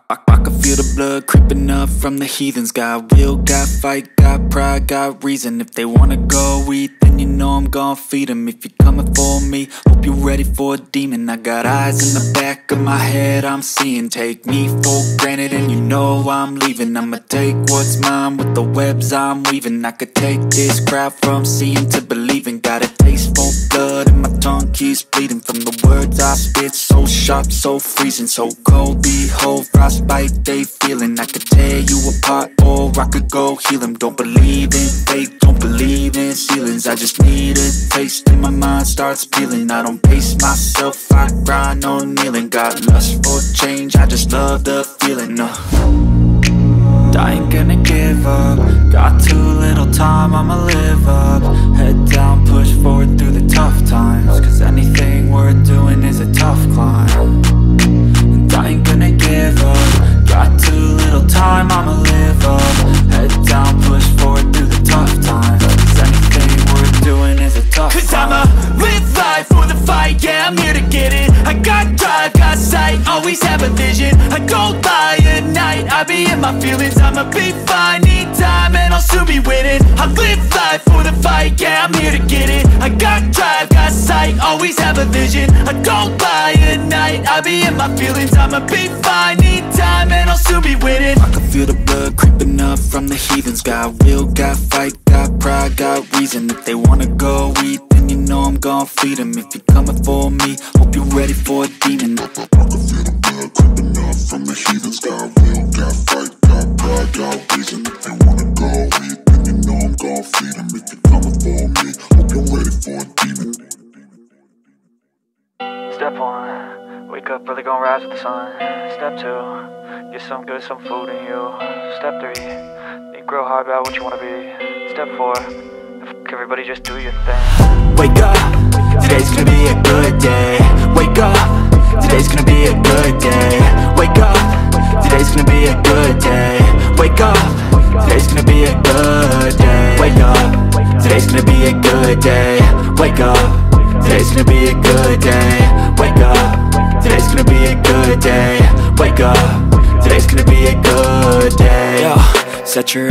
I can feel the blood creeping up from the heathens. Got will, got fight, got pride, got reason. If they wanna go eat, then you know I'm gon' feed them. If you're coming for me, hope you're ready for a demon. I got eyes in the back of my head, I'm seeing. Take me for granted and you know I'm leaving. I'ma take what's mine with the webs I'm weaving. I could take this crowd from seeing to believing. Got a taste for blood and my tongue keeps bleeding from the words I spit. So sharp, so freezing, so cold. Behold, frostbite they feeling. I could tear you apart or I could go heal them. Don't believe in fate, don't believe in ceilings. I just need a taste and my mind starts peeling. I don't pace myself, I grind on kneeling. Got lust for change, I just love the feeling. I ain't gonna give up. Got too little time, I'ma live up. Head down, push forward through the tough times. Cause anything worth doing is a tough climb. And I ain't gonna give up. Got too little time, I'ma live up. Head down, push forward through the tough times. Cause anything worth doing is a tough climb. Cause I'ma live life for the fight, yeah, I'm here to get it. I got drive, got sight, always have a vision. I don't lie at night, I be in my feelings. I'ma be fine, need time and I'll soon be winning. I live life for the fight, yeah, I'm here to get it. I got drive, got sight, always have a vision. I don't lie at night, I be in my feelings. I'ma be fine, need time and I'll soon be winning. I can feel the blood creeping up from the heathens. Got will, got fight, got pride, got reason. If they wanna go eat, then you know I'm gon' feed them. If you're coming for me, hope you're ready for a demon. I can feel the blood creeping up from the heathens. Got will, got fight, got pride, got reason. If they wanna go eat, then you know I'm gon' feed them. If you're coming for me, hope you're ready for a demon. Step 1, wake up early, gon' rise with the sun. Step 2, get some good, some food in you. Step 3, think real hard about what you wanna be. Step 4, everybody just do your thing. Wake up, today's gonna be a good day. Wake up, today's gonna be a good day. Wake up, today's gonna be a good day. Wake up, today's gonna be a good day. Wake up, today's gonna be a good day. Wake up, today's gonna be a good day. Wake up, today's gonna be a good day. Wake up, today's gonna be a good day. Yo, set your